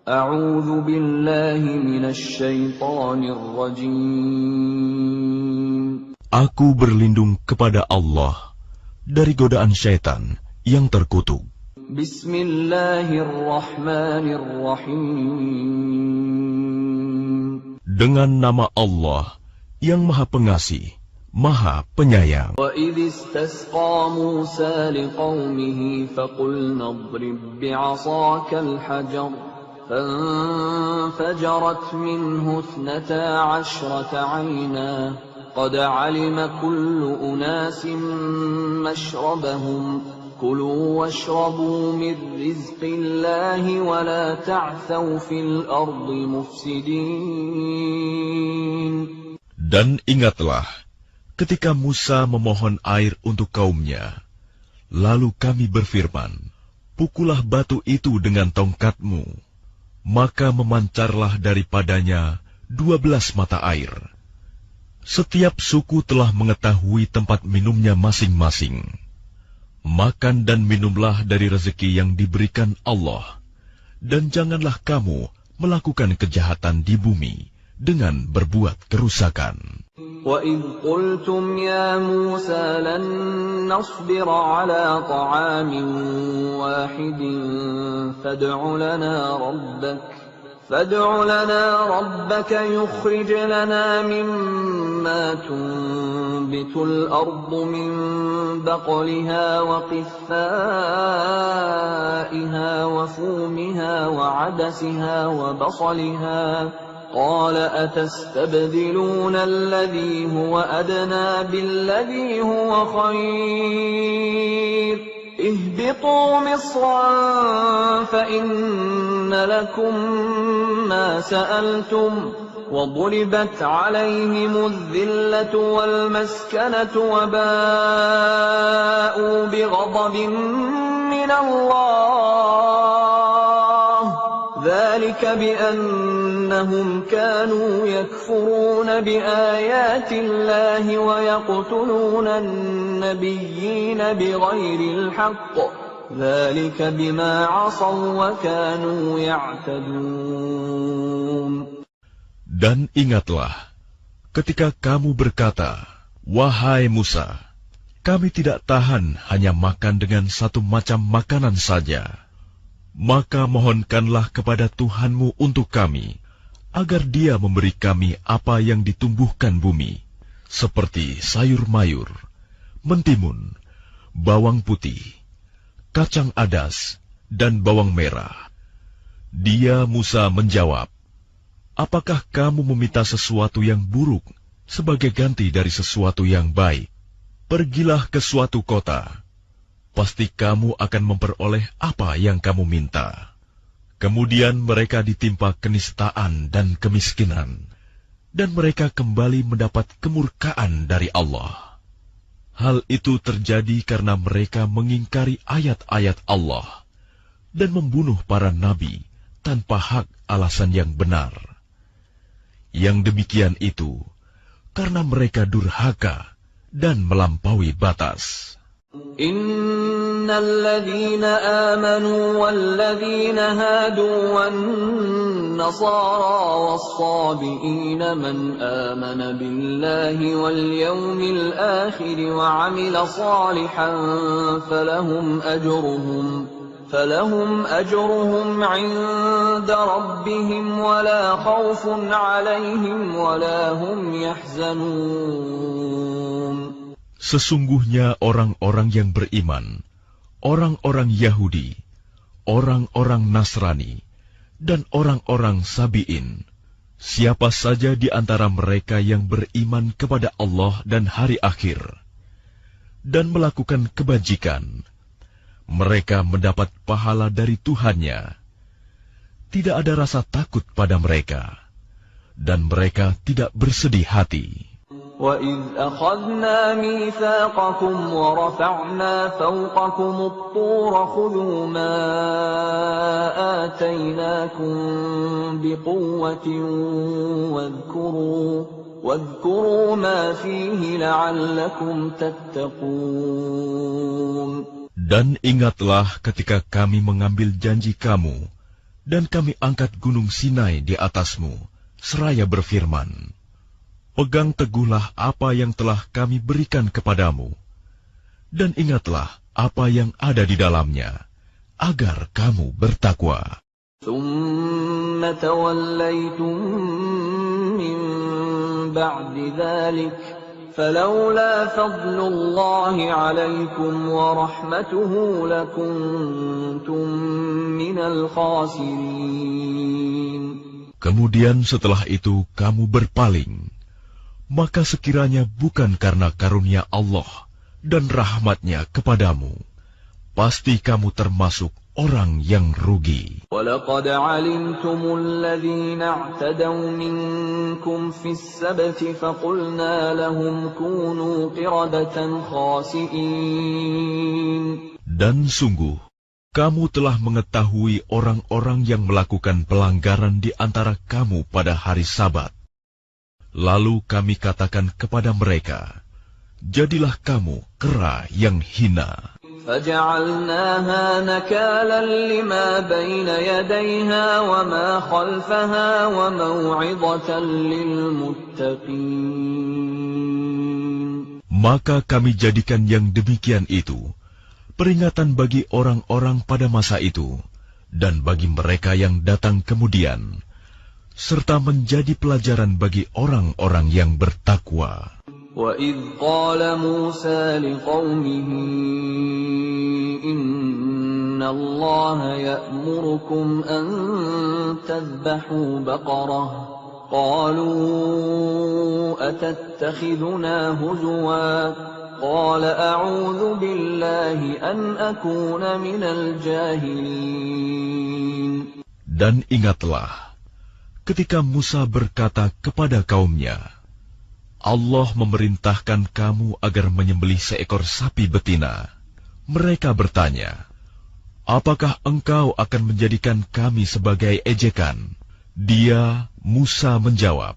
A'udzu billahi minasy syaithanir rajim. Aku berlindung kepada Allah dari godaan syaitan yang terkutuk. Bismillahirrahmanirrahim. Dengan nama Allah yang Maha Pengasih, Maha Penyayang. Wa idh istasqa Musa liqaumihi faqulna idrib bi'asaka al-hajar فانفجرت منه 12 عينا قد علم كل أناس مشربهم كلوا واشربوا من رزق الله ولا تعثوا في الأرض مفسدين. Dan ingatlah ketika Musa memohon air untuk kaumnya, lalu kami berfirman, pukullah batu itu dengan tongkatmu. Maka memancarlah daripadanya 12 mata air. Setiap suku telah mengetahui tempat minumnya masing-masing. Makan dan minumlah dari rezeki yang diberikan Allah, dan janganlah kamu melakukan kejahatan di bumi dengan berbuat kerusakan. وَإِذْ قُلْتُمْ يَا مُوسَى لَن نَّصْبِرَ عَلَىٰ طَعَامٍ وَاحِدٍ فَادْعُ لَنَا رَبَّكَ يُخْرِجْ لَنَا مِمَّا تُنبِتُ الْأَرْضُ مِن بَقْلِهَا وَقِثَّائِهَا وَفُومِهَا وَعَدَسِهَا وَبَصَلِهَا قال أتستبدلون الذي هو أدنى بالذي هو خير اهبطوا مصرا فإن لكم ما سألتم وضربت عليهم الذلة والمسكنة وباءوا بغضب من الله ذلك بأنهم كانوا يكفرون بآيات الله ويقتلون النبيين بغير الحق ذلك بما عصوا وكانوا يعتدون. Dan ingatlah ketika kamu berkata, wahai Musa, kami tidak tahan hanya makan dengan satu macam makanan saja. Maka mohonkanlah kepada Tuhanmu untuk kami, agar Dia memberi kami apa yang ditumbuhkan bumi, seperti sayur mayur, mentimun, bawang putih, kacang adas, dan bawang merah. Dia Musa menjawab, apakah kamu meminta sesuatu yang buruk sebagai ganti dari sesuatu yang baik? Pergilah ke suatu kota. Pasti kamu akan memperoleh apa yang kamu minta. Kemudian mereka ditimpa kenistaan dan kemiskinan, dan mereka kembali mendapat kemurkaan dari Allah. Hal itu terjadi karena mereka mengingkari ayat-ayat Allah dan membunuh para nabi tanpa hak alasan yang benar. Yang demikian itu karena mereka durhaka dan melampaui batas. إن الذين آمنوا والذين هادوا والنصارى والصابئين من آمن بالله واليوم الآخر وعمل صالحا فلهم أجرهم عند ربهم ولا خوف عليهم ولا هم يحزنون. Sesungguhnya orang-orang yang beriman, orang-orang Yahudi, orang-orang Nasrani, dan orang-orang Sabi'in, siapa saja di antara mereka yang beriman kepada Allah dan hari akhir, dan melakukan kebajikan, mereka mendapat pahala dari Tuhannya. Tidak ada rasa takut pada mereka, dan mereka tidak bersedih hati. وَإِذْ أَخَذْنَا مِيثَاقَكُمْ وَرَفَعْنَا فَوْقَكُمُ الطُّورَ خُذُوا مَا آتَيْنَاكُمْ بِقُوَّةٍ وَاذْكُرُوا مَا فِيهِ لَعَلَّكُمْ تَتَّقُونَ. Dan ingatlah ketika kami mengambil janji kamu Dan kami angkat gunung Sinai di atasmu, seraya berfirman, pegang teguhlah apa yang telah kami berikan kepadamu, dan ingatlah apa yang ada di dalamnya, agar kamu bertakwa. ثم توليتم من بعد ذلك فلولا فضل الله عليكم ورحمته لكنتم من الخاسرين. Kemudian setelah itu kamu berpaling, maka sekiranya bukan karena karunia Allah dan rahmat-Nya kepadamu, pasti kamu termasuk orang yang rugi. وَلَقَدْ عَلِمْتُمُ الَّذِينَ اعْتَدَوْا مِنكُمْ فِي السَّبْتِ فَقُلْنَا لَهُمْ كُونُوا قِرَدَةً خَاسِئِينَ. Dan sungguh, kamu telah mengetahui orang-orang yang melakukan pelanggaran di antara kamu pada hari Sabat. Lalu kami katakan kepada mereka, jadilah kamu kera yang hina. فَجَعَلْنَاهَا نَكَالًا لِمَا بَيْنَ يَدَيْهَا وَمَا خَلْفَهَا وَمَوْعِظَةً لِلْمُتَّقِينَ. Maka kami jadikan yang demikian itu peringatan bagi orang-orang pada masa itu dan bagi mereka yang datang kemudian, serta menjadi pelajaran bagi orang-orang yang bertakwa. وَإِذْ قَالَ مُوسَى لِقَوْمِهِ إِنَّ اللَّهَ يَأْمُرُكُمْ أَن تَذْبَحُوا بَقَرَةً قَالُوا أَتَتَّخِذُنَا هُزُوًا قَالَ أَعُوذُ بِاللَّهِ أَنْ أَكُونَ مِنَ الْجَاهِلِينَ. Dan ingatlah, ketika Musa berkata kepada kaumnya, Allah memerintahkan kamu agar menyembelih seekor sapi betina. Mereka bertanya, apakah engkau akan menjadikan kami sebagai ejekan? Dia, Musa, menjawab,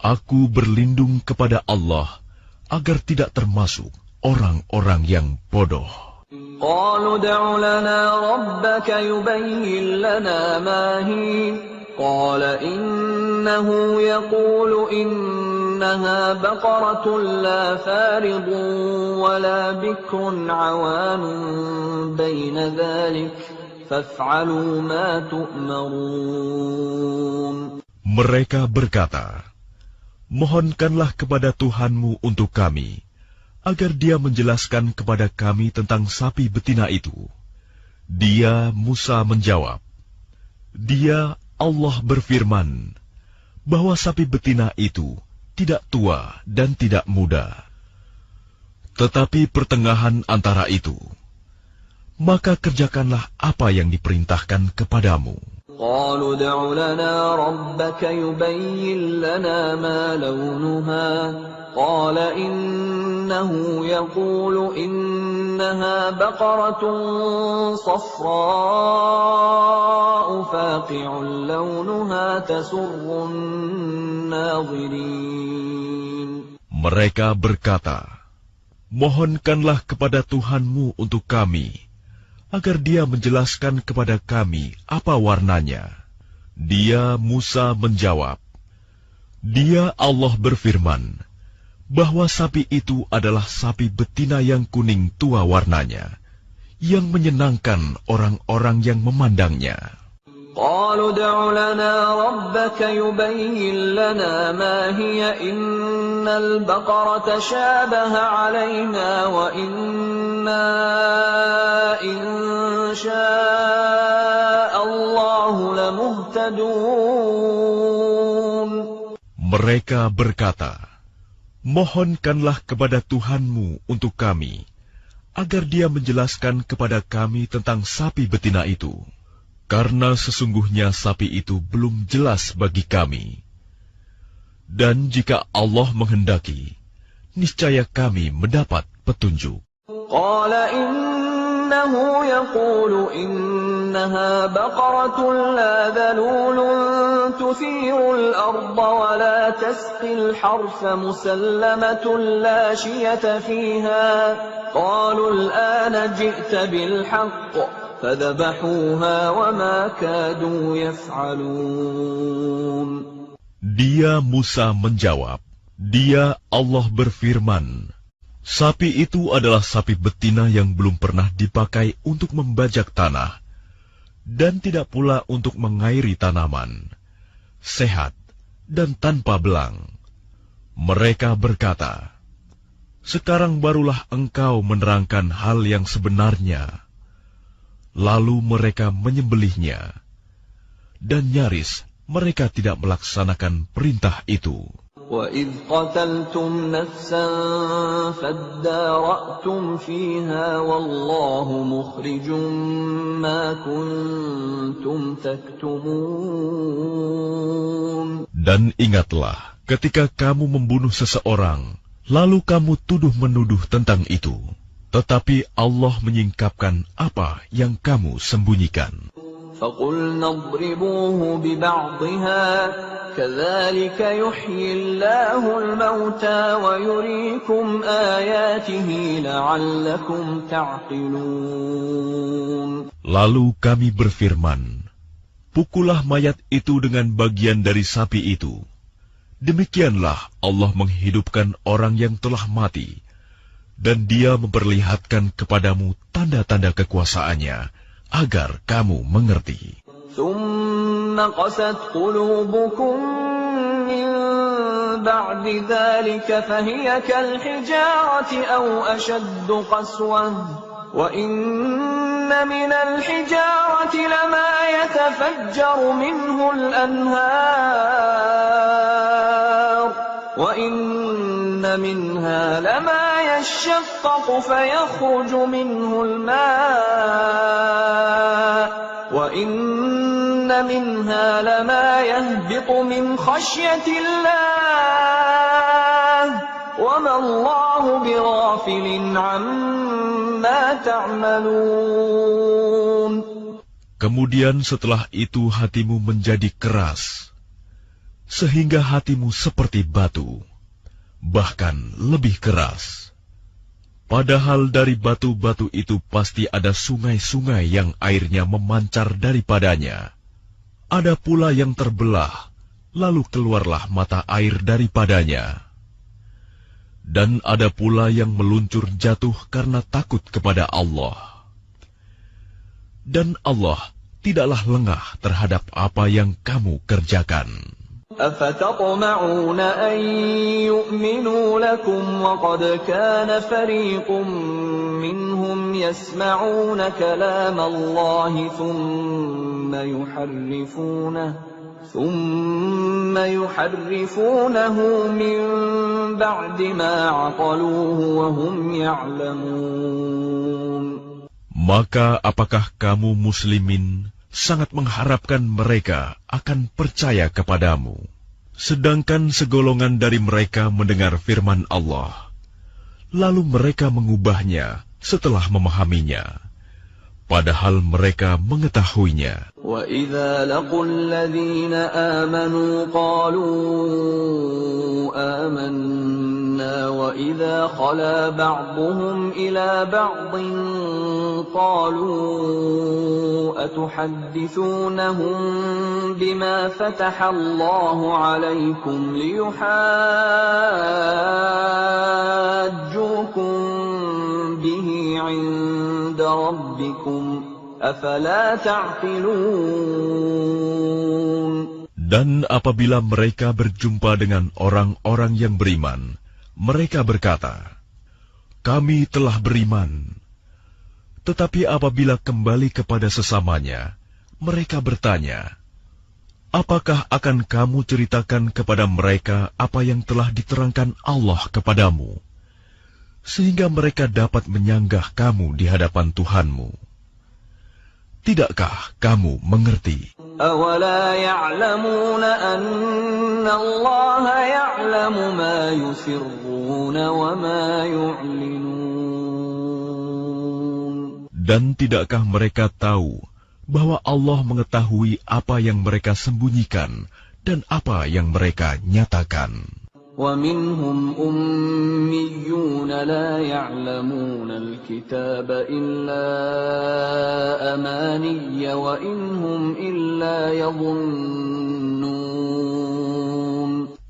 aku berlindung kepada Allah agar tidak termasuk orang-orang yang bodoh. قَالُوا ادْعُ لَنَا رَبَّكَ يُبَيِّن لَّنَا مَا هِيَ قَالَ إِنَّهُ يَقُولُ إِنَّهَا بَقَرَةٌ لَّا فَارِضٌ وَلَا بِكْرٌ عَوَانٌ بَيْنَ ذَلِكَ فَافْعَلُوا مَا تُؤْمَرُونَ. Mereka berkata, mohonkanlah kepada Tuhanmu untuk kami, agar Dia menjelaskan kepada kami tentang sapi betina itu. Dia, Musa, menjawab, Dia, Allah berfirman, bahwa sapi betina itu tidak tua dan tidak muda, tetapi pertengahan antara itu. Maka kerjakanlah apa yang diperintahkan kepadamu. قَالُوا ادْعُ لَنَا رَبَّكَ يُبَيِّن لَّنَا مَا لَوْنُهَا قَالَ إِنَّهُ يَقُولُ إِنَّهَا بَقَرَةٌ صَفْرَاءُ فَاقِعٌ لَّوْنُهَا تَسُرُّ النَّاظِرِينَ. Mereka berkata, mohonkanlah kepada Tuhanmu untuk kami, agar Dia menjelaskan kepada kami apa warnanya. Dia, Musa, menjawab, Dia, Allah berfirman, bahwa sapi itu adalah sapi betina yang kuning tua warnanya, yang menyenangkan orang-orang yang memandangnya. قَالُوا ادْعُ لَنَا رَبَّكَ يُبَيِّن لَّنَا مَا هِيَ إِنَّ الْبَقَرَةَ شَابَهَ عَلَيْنَا وَإِنَّا إِن شَاءَ اللَّهُ لَمُهْتَدُونَ. Mereka berkata, mohonkanlah kepada Tuhanmu untuk kami, agar Dia menjelaskan kepada kami tentang sapi betina itu. Karena sesungguhnya sapi itu belum jelas bagi kami. Dan jika Allah menghendaki, niscaya kami mendapat petunjuk. قَالَ إِنَّهُ يَقُولُ إِنَّهَا بَقَرَةٌ لَّا ذَلُولٌ تُثِيرُ الْأَرْضَ وَلَا تَسْقِي الْحَرْثَ مُسَلَّمَةٌ لَّا شِيَةَ فِيهَا قَالُوا الْآنَ جِئْتَ بِالْحَقِّ فذبحوها وما كادوا يفعلون. Dia Musa menjawab, dia Allah berfirman, sapi itu adalah sapi betina yang belum pernah dipakai untuk membajak tanah, dan tidak pula untuk mengairi tanaman, sehat dan tanpa belang. Mereka berkata, sekarang barulah engkau menerangkan hal yang sebenarnya. Lalu mereka menyembelihnya, dan nyaris mereka tidak melaksanakan perintah itu. وَإِذْ قَتَلْتُمْ نَفْسًا فَادَّارَأْتُمْ فِيهَا وَاللَّهُ مُخْرِجٌ مَا كُنْتُمْ تَكْتُمُونَ. Dan ingatlah, ketika kamu membunuh seseorang, lalu kamu tuduh-menuduh tentang itu, tetapi Allah menyingkapkan apa yang kamu sembunyikan. فَقُلْنَا اضْرِبُوهُ بِبَعْضِهَا كَذَلِكَ يُحْيِي اللَّهُ الْمَوْتَى وَيُرِيكُمْ آيَاتِهِ لَعَلَّكُمْ تَعْقِلُونَ. Lalu kami berfirman, pukullah mayat itu dengan bagian dari sapi itu. Demikianlah Allah menghidupkan orang yang telah mati, dan Dia memperlihatkan kepadamu tanda-tanda kekuasaannya, agar kamu mengerti. ثُمَّ قَسَتْ قُلُوبُكُم مِّن بَعْدِ ذَلِكَ فَهِيَ كَالْحِجَارَةِ أَوْ أَشَدُّ قَسْوَةً وَإِنَّ مِنَ الْحِجَارَةِ لَمَا يَتَفَجَّرُ مِنْهُ الْأَنْهَارُ وَإِنَّ مِنْهَا لَمَا يَشَّقَّقُ فَيَخْرُجُ مِنْهُ الْمَاءُ وَإِنَّ مِنْهَا لَمَا يَهْبِطُ مِنْ خَشْيَةِ اللَّهِ وَمَا اللَّهُ بِغَافِلٍ عَمَّا تَعْمَلُونَ. Kemudian setelah itu hatimu menjadi keras, sehingga hatimu seperti batu, bahkan lebih keras. Padahal dari batu-batu itu pasti ada sungai-sungai yang airnya memancar daripadanya. Ada pula yang terbelah, lalu keluarlah mata air daripadanya. Dan ada pula yang meluncur jatuh karena takut kepada Allah. Dan Allah tidaklah lengah terhadap apa yang kamu kerjakan. أَفَتَطْمَعُونَ أَن يُؤْمِنُوا لَكُمْ وَقَدْ كَانَ فَرِيقٌ مِّنْهُمْ يَسْمَعُونَ كَلَامَ اللَّهِ ثُمَّ يُحَرِّفُونَهُ مِنْ بَعْدِ مَا عَقَلُوهُ وَهُمْ يَعْلَمُونَ. Maka apakah kamu muslimin sangat mengharapkan mereka akan percaya kepadamu, sedangkan segolongan dari mereka mendengar firman Allah, lalu mereka mengubahnya setelah memahaminya, padahal mereka mengetahuinya. وَإِذَا لَقُوا الَّذِينَ آمَنُوا قَالُوا آمَنَّا وَإِذَا خَلَا بَعْضُهُمْ إِلَى بَعْضٍ قَالُوا أَتُحَدِّثُونَهُم بِمَا فَتَحَ اللَّهُ عَلَيْكُمْ لِيُحَاجُّوكُم بِهِ عِندَ رَبِّكُمْ أَفَلَا تَعْقِلُونَ. Dan apabila mereka berjumpa dengan orang-orang yang beriman, mereka berkata, kami telah beriman. Tetapi apabila kembali kepada sesamanya, mereka bertanya, apakah akan kamu ceritakan kepada mereka apa yang telah diterangkan Allah kepadamu, sehingga mereka dapat menyanggah kamu di hadapan Tuhanmu? Tidakkah kamu mengerti? أَوَلَا يَعْلَمُونَ أَنَّ اللَّهَ يَعْلَمُ مَا يُسِرُّونَ وَمَا يُعْلِنُونَ. Dan tidakkah mereka tahu bahwa Allah mengetahui apa yang mereka sembunyikan dan apa yang mereka nyatakan? ومنهم أميون لا يعلمون الكتاب إلا أماني وإن هم إلا يظنون.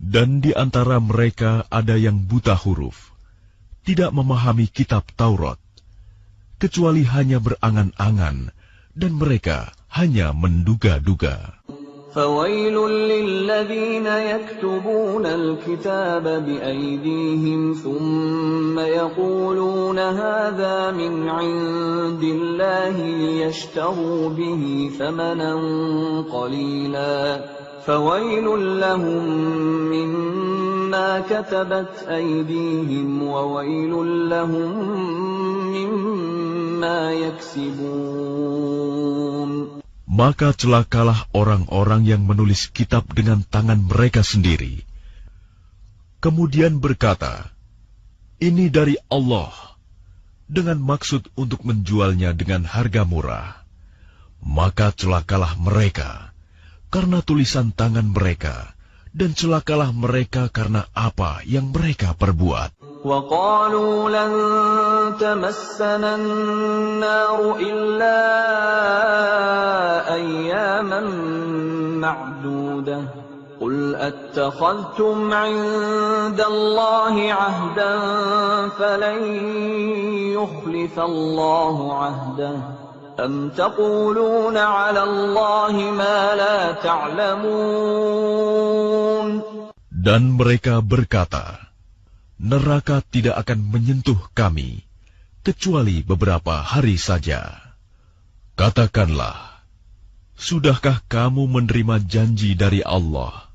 Dan di antara mereka ada yang buta huruf, tidak memahami kitab Taurat, kecuali hanya berangan-angan, dan mereka hanya menduga-duga. فويل للذين يكتبون الكتاب بأيديهم ثم يقولون هذا من عند الله ليشتروا به ثمنا قليلا فويل لهم مما كتبت أيديهم وويل لهم مما يكسبون. Maka celakalah orang-orang yang menulis kitab dengan tangan mereka sendiri, kemudian berkata, "Ini dari Allah," dengan maksud untuk menjualnya dengan harga murah. Maka celakalah mereka karena tulisan tangan mereka, dan celakalah mereka karena apa yang mereka perbuat. وَقَالُوا لَن تَمَسَّنَا النَّارُ إِلَّا أَيَّامًا مَّعْدُودَةً قُلْ أَتَّخَذْتُمْ عِندَ اللَّهِ عَهْدًا فَلَن يُخْلِفَ اللَّهُ عَهْدَهُ أَمْ تَقُولُونَ عَلَى اللَّهِ مَا لَا تَعْلَمُونَ. Dan mereka berkata, neraka tidak akan menyentuh kami, kecuali beberapa hari saja. Katakanlah, sudahkah kamu menerima janji dari Allah,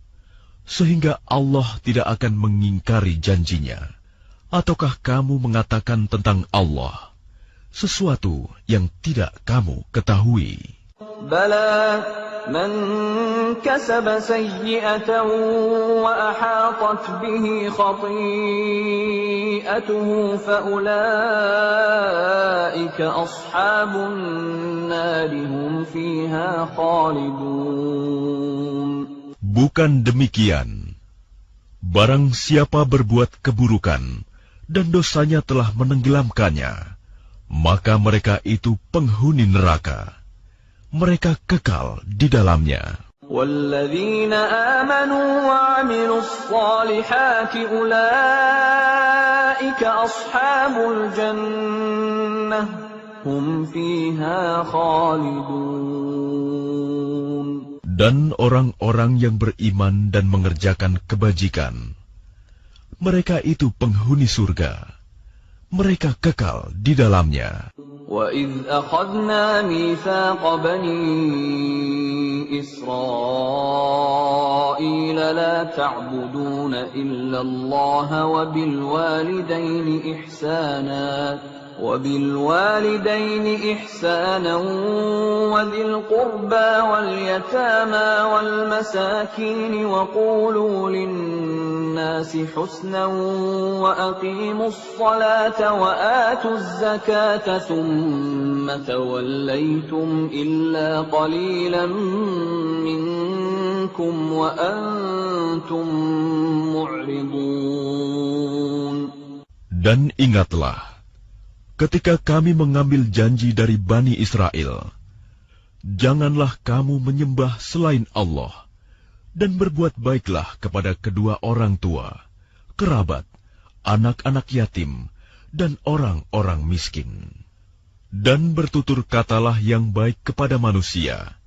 sehingga Allah tidak akan mengingkari janjinya? Ataukah kamu mengatakan tentang Allah sesuatu yang tidak kamu ketahui? Bala man kasaba sayyi'atan wa ahatat bihi khati'atuhu fa ulaika ashabun nari hum fiha khalidun. Bukan demikian. Barang siapa berbuat keburukan dan dosanya telah menenggelamkannya, maka mereka itu penghuni neraka. Mereka kekal di dalamnya. وَالَّذِينَ آمَنُوا وَعَمِلُوا الصَّالِحَاتِ أُولَئِكَ أَصْحَابُ الْجَنَّةِ هُمْ فِيهَا خَالِدُونَ. Dan orang-orang yang beriman dan mengerjakan kebajikan, mereka itu penghuni surga. Mereka kekal di dalamnya. وَإِذْ أَخَذْنَا مِيثَاقَ بَنِي إِسْرَائِيلَ لَا تَعْبُدُونَ إِلَّا اللَّهَ وَبِالْوَالِدَيْنِ إِحْسَانًا وَذِي الْقُرْبَى وَالْيَتَامَى وَالْمَسَاكِينِ وَقُولُوا لِلنَّاسِ حُسْنًا وَأَقِيمُوا الصَّلَاةَ وَآتُوا الزَّكَاةَ ثُمَّ تَوَلَّيْتُمْ إِلَّا قَلِيلًا مِّنكُمْ وَأَنتُمْ مُعْرِضُونَ. Dan ingatlah, ketika kami mengambil janji dari Bani Israel, janganlah kamu menyembah selain Allah, dan berbuat baiklah kepada kedua orang tua, kerabat, anak-anak yatim, dan orang-orang miskin. Dan bertutur katalah yang baik kepada manusia.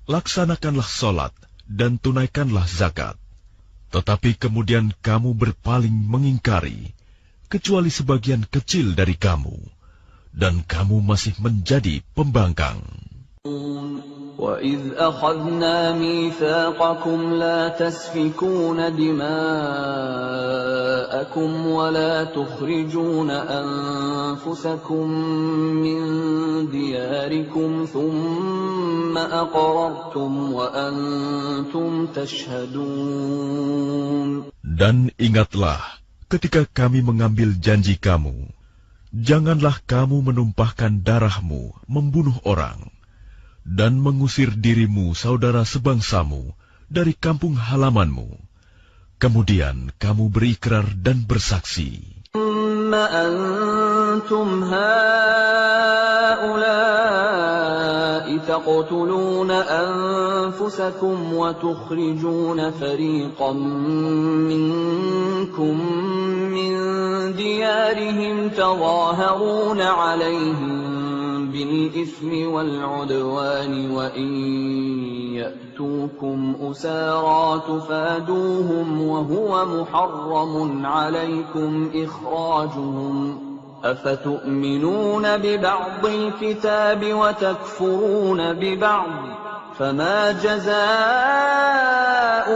Laksanakanlah sholat dan tunaikanlah zakat. Tetapi kemudian kamu berpaling mengingkari, kecuali sebagian kecil dari kamu, dan kamu masih menjadi pembangkang. وَإِذْ أَخَذْنَا مِيثَاقَكُمْ لَا تَسْفِكُونَ دِمَاءَكُمْ وَلَا تُخْرِجُونَ أَنفُسَكُمْ مِنْ دِيَارِكُمْ ثُمَّ أَقْرَرْتُمْ وَأَنْتُمْ تَشْهَدُونَ. Dan ingatlah, ketika kami mengambil janji kamu, janganlah kamu menumpahkan darahmu, membunuh orang, dan mengusir dirimu saudara sebangsamu dari kampung halamanmu, Kemudian kamu berikrar dan bersaksi. ثم أنتم هؤلاء تقتلون أنفسكم وتخرجون فريقا منكم من ديارهم تظاهرون عليهم بالإثم والعدوان وإن يأتوكم أسارى تفادوهم وهو محرم عليكم إخراجهم أفتؤمنون ببعض الكتاب وتكفرون ببعض فما جزاء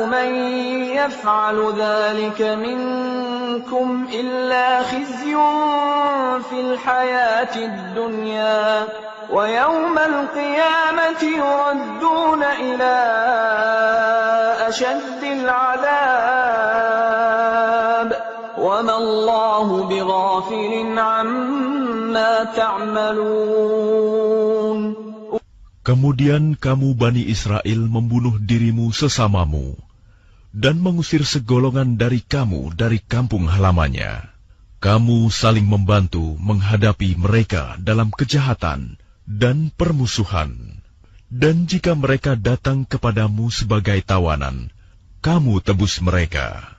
من يفعل ذلك منكم إلا خزي في الحياة الدنيا ويوم القيامة يردون إلى أشد العذاب وما الله بغافل عما تعملون. Kemudian kamu Bani Israel membunuh dirimu sesamamu dan mengusir segolongan dari kamu dari kampung halamannya. Kamu saling membantu menghadapi mereka dalam kejahatan dan permusuhan. Dan jika mereka datang kepadamu sebagai tawanan, kamu tebus mereka.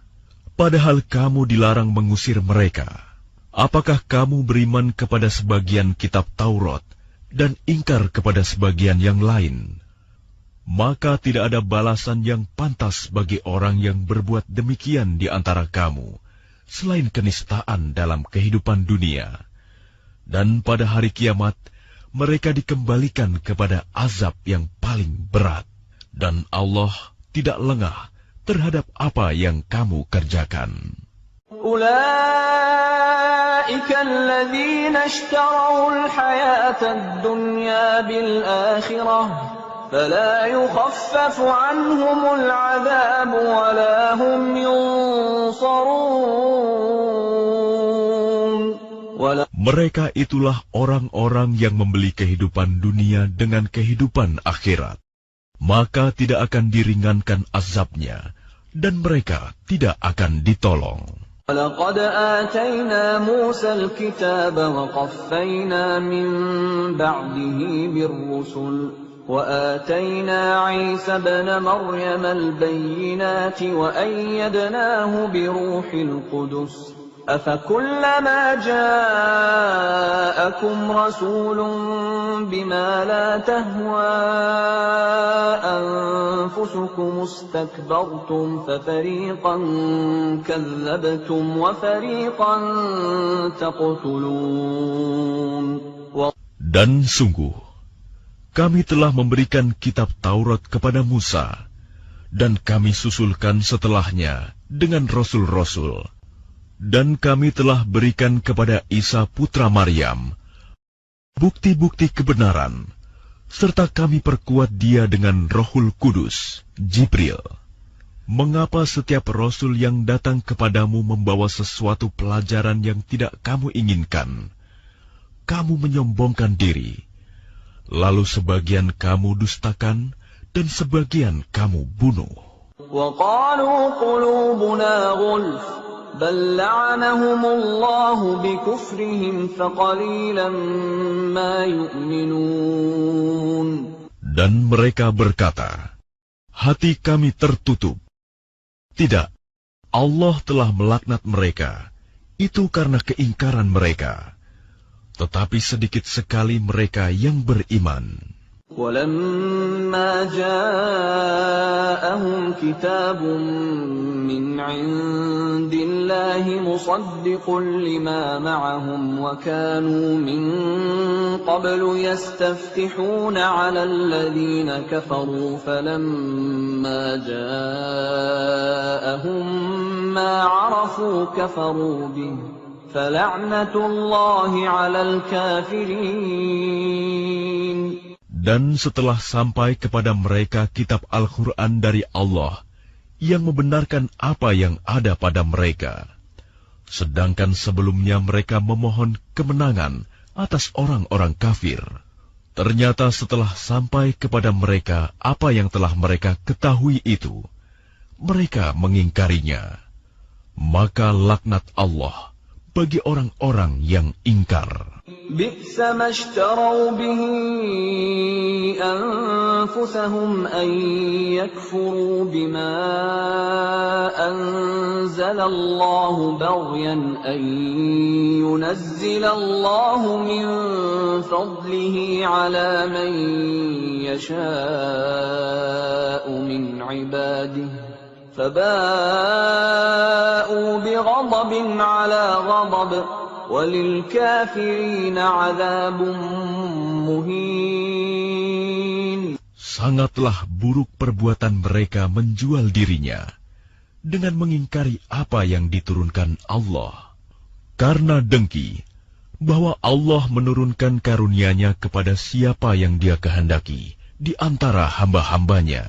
Padahal kamu dilarang mengusir mereka. Apakah kamu beriman kepada sebagian kitab Taurat dan ingkar kepada sebagian yang lain? Maka tidak ada balasan yang pantas bagi orang yang berbuat demikian di antara kamu, selain kenistaan dalam kehidupan dunia. Dan pada hari kiamat, mereka dikembalikan kepada azab yang paling berat. Dan Allah tidak lengah terhadap apa yang kamu kerjakan. أولئك الذين اشتروا الحياة الدنيا بالآخرة فلا يخفف عنهم العذاب ولا هم ينصرون. Mereka itulah orang-orang yang membeli kehidupan dunia dengan kehidupan akhirat. Maka tidak akan diringankan azabnya, dan mereka tidak akan ditolong. وَلَقَدْ آتَيْنَا مُوسَى الْكِتَابَ وَقَفَّيْنَا مِنْ بَعْدِهِ بِالرُّسُلِ وَآتَيْنَا عِيسَى ابْنَ مَرْيَمَ الْبَيِّنَاتِ وَأَيَّدْنَاهُ بِرُوحِ الْقُدُسِ أَفَكُلَّمَا جَاءَكُمْ رَسُولٌ بِمَا لَا تَهْوَى أَنفُسُكُمُ اسْتَكْبَرْتُمْ فَفَرِيقًا كَذَّبْتُمْ وَفَرِيقًا تَقْتُلُونَ. Dan sungguh, kami telah memberikan kitab Taurat kepada Musa, dan kami susulkan setelahnya dengan rasul-rasul. Dan kami telah berikan kepada Isa putra Maryam bukti-bukti kebenaran, serta kami perkuat dia dengan Rohul Kudus, Jibril. Mengapa setiap rasul yang datang kepadamu membawa sesuatu pelajaran yang tidak kamu inginkan? Kamu menyombongkan diri, lalu sebagian kamu dustakan, dan sebagian kamu bunuh. وَقَالُوا قُلُوبُنَا غُلْفٌ بل لعنهم الله بكفرهم فقليلا ما يؤمنون. Dan mereka berkata, hati kami tertutup. Tidak, Allah telah melaknat mereka. Itu karena keingkaran mereka. Tetapi sedikit sekali mereka yang beriman. وَلَمَّا جَاءَهُمْ كِتَابٌ مِّنْ عِندِ اللَّهِ مُصَدِّقٌ لِّمَا مَعَهُمْ وَكَانُوا مِن قَبْلُ يَسْتَفْتِحُونَ عَلَى الَّذِينَ كَفَرُوا فَلَمَّا جَاءَهُم مَّا عَرَفُوا كَفَرُوا بِهِ فَلَعْنَةُ اللَّهِ عَلَى الْكَافِرِينَ. Dan setelah sampai kepada mereka kitab Al-Quran dari Allah yang membenarkan apa yang ada pada mereka, sedangkan sebelumnya mereka memohon kemenangan atas orang-orang kafir, ternyata setelah sampai kepada mereka apa yang telah mereka ketahui itu, mereka mengingkarinya. Maka laknat Allah bagi orang-orang yang ingkar. بئس ما اشتروا به أنفسهم أن يكفروا بما أنزل الله بغيا أن ينزل الله من فضله على من يشاء من عباده فباءوا بغضب على غضب وَلِلْكَافِرِينَ عَذَابٌ مُهِينٌ. Sangatlah buruk perbuatan mereka menjual dirinya dengan mengingkari apa yang diturunkan Allah, karena dengki bahwa Allah menurunkan karunia-Nya kepada siapa yang Dia kehendaki di antara hamba-hambanya.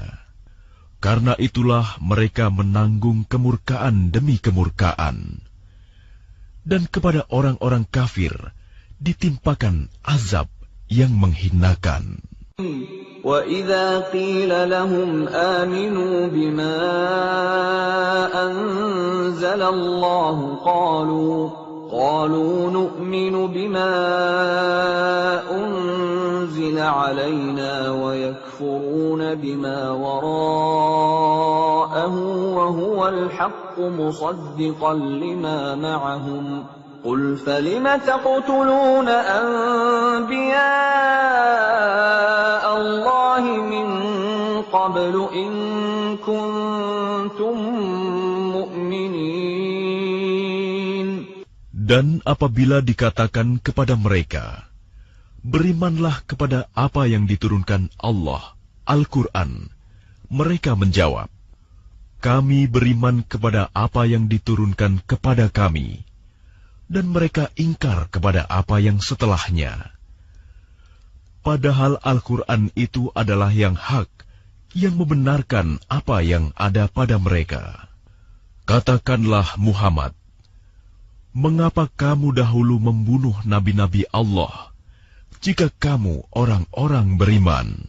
Karena itulah mereka menanggung kemurkaan demi kemurkaan. Dan kepada orang-orang kafir ditimpakan azab yang menghinakan. وَإِذَا قِيلَ لَهُمْ آمِنُوا بِمَا أَنزَلَ اللَّهُ قَالُوا نُؤْمِنُ بِمَا أُنزِلَ عَلَيْنَا وَيَكْفُرُونَ بِمَا وَرَاءَهُ وَهُوَ الْحَقُّ مُصَدِّقًا لِمَا مَعَهُمْ قُلْ فَلِمَ تَقْتُلُونَ أَنبِيَاءَ اللَّهِ مِن قَبْلُ إِن كُنتُم مُّؤْمِنِينَ. Dan apabila dikatakan kepada mereka, berimanlah kepada apa yang diturunkan Allah, Al-Quran, mereka menjawab, kami beriman kepada apa yang diturunkan kepada kami, dan mereka ingkar kepada apa yang setelahnya. Padahal Al-Quran itu adalah yang hak, yang membenarkan apa yang ada pada mereka. Katakanlah Muhammad, mengapa kamu dahulu membunuh nabi-nabi Allah, jika kamu orang-orang beriman?